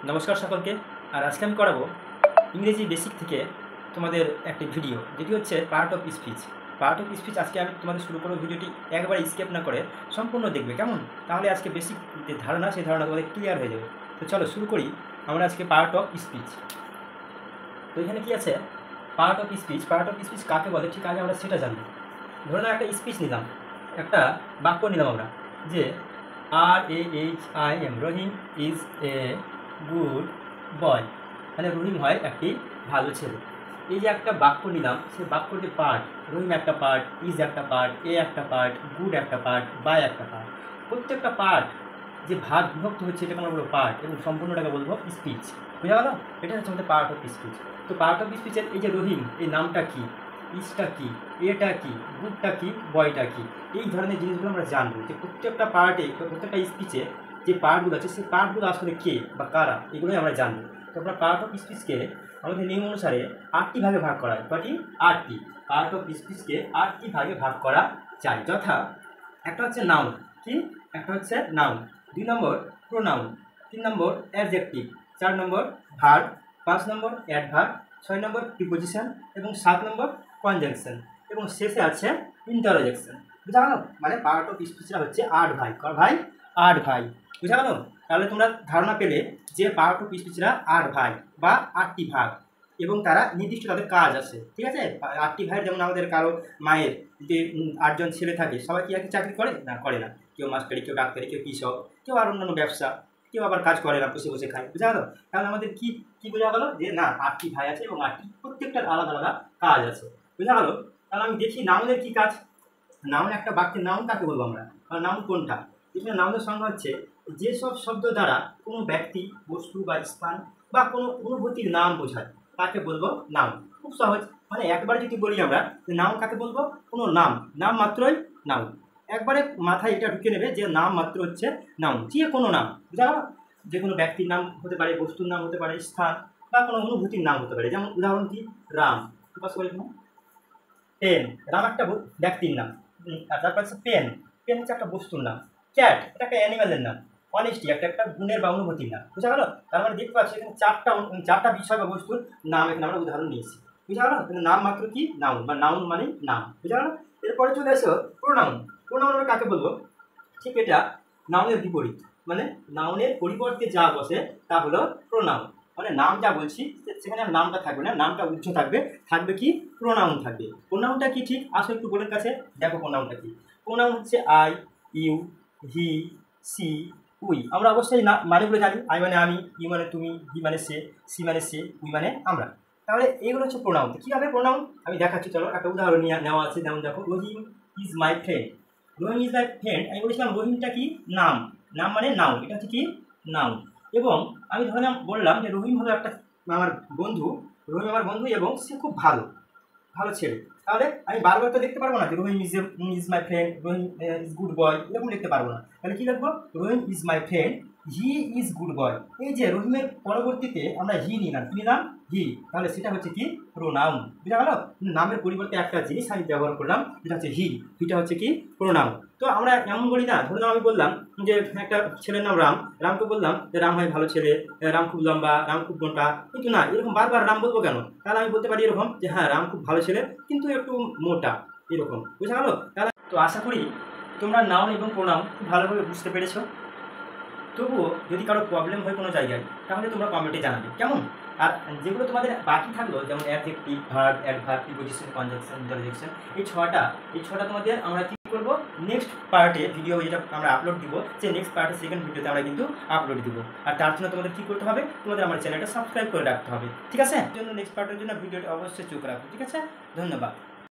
নমস্কার সকলকে। আর আজকে আমি করাবো ইংরেজি বেসিক থেকে তোমাদের একটি ভিডিও, যেটি হচ্ছে part of speech. Part of speech আজকে আমি তোমাদের শুরু করবো। ভিডিওটি একবারে স্কিপ না করে সম্পূর্ণ দেখবে, কেমন? তাহলে আজকে বেসিক যে ধারণা, সেই ধারণা তোমাদের ক্লিয়ার হয়ে যাবে। তো চলো শুরু করি আমরা আজকে পার্ট অফ স্পিচ। তো এখানে কি আছে? Part of speech. Part of speech কাকে বলে ঠিক আগে আমরা সেটা জানবো। ধরুন একটা স্পিচ নিলাম, একটা বাক্য নিলাম আমরা, যে RAHIM, Rahim is a good boy, মানে রহিম হয় একটি ভালো ছেলে। এই যে একটা বাক্য নিলাম, সেই বাক্যটি পার্ট, রহিম একটা পার্ট, ইজ একটা পার্ট, এ একটা পার্ট, গুড একটা পার্ট, বাই একটা পার্ট। প্রত্যেকটা পার্ট যে ভাগ বিভক্ত হচ্ছে এটাকে আমরা বলবো পার্ট, এবং সম্পূর্ণটাকে বলবো স্পিচ। বুঝা গেল? এটা হচ্ছে আমাদের পার্ট অফ স্পিচ। তো পার্ট অফ স্পিচের এই যে রহিম, এই নামটা কি, ইজটা কি, এটা কি, গুডটা কি, বয়টা কি, এই ধরনের জিনিসগুলো আমরা জানবো। যে প্রত্যেকটা পার্টে, প্রত্যেকটা স্পিচে যে পার্টগুলো আছে, সেই পার্টগুলো আসলে কে বা কারা, এগুলোই আমরা জানবো। তো আমরা পার্ট অফ স্পিচকে আমাদের নিয়ম অনুসারে 8টি ভাগে ভাগ করা হয়। কটি? 8টি। পার্ট অফ স্পিচকে 8টি ভাগে ভাগ করা যায়, যথা একটা হচ্ছে নাউন, কি একটা হচ্ছে নাউন, 2 নম্বর প্রোনাউন, 3 নম্বর অ্যাডজেক্টিভ, 4 নম্বর ভার্ব, 5 নম্বর অ্যাডভার্ব, 6 নম্বর প্রিপোজিশন এবং 7 নম্বর কনজাংশন, এবং শেষে আছে ইন্টারজেকশন। বুঝা গেল? মানে পার্ট অফ স্পিচরা হচ্ছে 8 ভাই। ক ভাই? 8 ভাই। বুঝা গেল? তাহলে তোমরা ধারণা পেলে যে পার্ট অফ স্পিচরা 8 ভাই বা 8টি ভাগ, এবং তারা নির্দিষ্ট তাদের কাজ আছে। ঠিক আছে? 8টি ভাই, যেমন আমাদের কারো মায়ের যে 8 জন ছেলে থাকে, সবাই কি একই চাকরি করে? না, করে না। কেউ মাস্টারি, কেউ ডাক্তারি, কেউ কৃষক, কেউ আর অন্যান্য ব্যবসা, কেউ আবার কাজ করে না, বসে বসে খায়। বুঝা গেল? তাহলে আমাদের কি কি বোঝা গেল? যে না, 8টি ভাই আছে এবং 8টি প্রত্যেকটার আলাদা আলাদা কাজ আছে। বুঝা গেল? তাহলে আমি দেখি নাউনের কি কাজ। নাউন, একটা বাক্যের নাউন কাকে বলবো আমরা? নাউন কোনটা? এখানে নাউনের সংজ্ঞা হচ্ছে যেসব শব্দ দ্বারা কোনো ব্যক্তি, বস্তু বা স্থান বা কোনো অনুভূতির নাম বোঝায়, তাকে বলবো নাউন। খুব সহজ। মানে একবার যদি বলি আমরা যে নাউন কাকে বলবো, কোনো নাম, নাম মাত্রই নাউন। একবারে মাথায় এটা ঢুকে নেবে যে নাম মাত্র হচ্ছে নাউন, যে কোনো নাম। বুঝা গেল? যে কোনো ব্যক্তির নাম হতে পারে, বস্তুর নাম হতে পারে, স্থান বা কোনো অনুভূতির নাম হতে পারে। যেমন উদাহরণ কি? রাম। প্রকাশ করে পেন, রাম একটা ব্যক্তির নাম। আর তারপর হচ্ছে পেন, পেন হচ্ছে একটা বস্তুর নাম। ক্যাট, এটা একটা অ্যানিম্যালের নাম। অনেস্টি, একটা গুণের বা অনুভূতির নাম। বুঝা গেল? তার মানে দেখতে পাচ্ছি এখানে চারটা বিষয় বা বস্তুর নাম এখানে আমরা উদাহরণ নিয়েছি। বুঝা গেল? কিন্তু নাম মাত্র কি? নাউন, বা নাউন মানে নাম। বুঝা গেল? এরপরে চলে আসো প্রোনাউন। প্রোনাউন আমরা কাকে বলবো? ঠিক এটা নাউনের বিপরীত। মানে নাউনের পরিবর্তে যা বসে তা হলো প্রোনাউন। মানে নাম যা বলছি সেখানে নামটা থাকবে না, নামটা উচ্চ থাকবে, থাকবে কি? প্রোনাউন থাকবে। প্রোনাউনটা কি ঠিক আসো একটু বোর্ডের কাছে দেখো। প্রোনাউনটা কি? প্রোনাউন হচ্ছে I, you, he, she, we. আমরা অবশ্যই না মানেগুলো জানি। আই মানে আমি, ইউ মানে তুমি, হি মানে সে, সি মানে সে, উই মানে আমরা। তাহলে এইগুলো হচ্ছে প্রোনাউন। কীভাবে প্রোনাউন আমি দেখাচ্ছি, চলো। একটা উদাহরণ নেওয়া আছে, যেমন দেখো, Rahim is my friend. Rahim is my friend, আমি বলেছিলাম রহিমটা কি? নাম। নাম মানে নাউন, এটা হচ্ছে কি? নাউন। এবং আমি ধরলাম, বললাম যে রহিম হলো একটা আমার বন্ধু, রহিম আমার বন্ধু এবং সে খুব ভালো, ভালো ছেলে। তাহলে আমি বারবার তো দেখতে পারবো না যে Rahim is my friend, Rahim is good boy, এরকম লিখতে পারবো না। তাহলে কি লিখবো? Rahim is my friend, he is good boy. এই যে রহিমের পরবর্তীতে আমরা হি নিলাম, কি নিলাম? হি। তাহলে সেটা হচ্ছে কি? প্রোনাউন। বুঝা গেল? নামের পরিবর্তে একটা জিনিস আমি ব্যবহার করলাম, যেটা হচ্ছে হি। হিটা হচ্ছে কি? প্রোনাউন। তো আমরা এমন বলি না, ধরুন আমি বললাম যে একটা ছেলের নাম রাম, রামকে বললাম যে রাম হয় ভালো ছেলে, রাম খুব লম্বা, রাম খুব মোটা। কিন্তু না, এরকম বারবার রাম বলবো কেন? তাহলে আমি বলতে পারি এরকম যে হ্যাঁ, রাম খুব ভালো ছেলে কিন্তু একটু মোটা, এরকম। বুঝা গেল? তাহলে তো আশা করি তোমরা নাউন এবং প্রোনাউন খুব ভালোভাবে বুঝতে পেরেছো। তবুও যদি কারো প্রবলেম হয় কোনো জায়গায়, তাহলে তোমরা কমেন্টে জানাবে, কেমন? আর যেগুলো তোমাদের বাকি থাকলো, যেমন adjective, verb, adverb, preposition, conjunction, interjection, এই ছটা তোমাদের আমরা কি করবো, নেক্সট পার্টে ভিডিও যেটা আমরা আপলোড দিব, যে নেক্সট পার্টে সেকেন্ড ভিডিওতে আমরা কিন্তু আপলোড দিব। আর তার জন্য তোমাদের কী করতে হবে? তোমাদের আমার চ্যানেলটা সাবস্ক্রাইব করে রাখতে হবে। ঠিক আছে? জন্য নেক্সট পার্টের জন্য ভিডিওটা অবশ্যই চোখ রাখো। ঠিক আছে? ধন্যবাদ।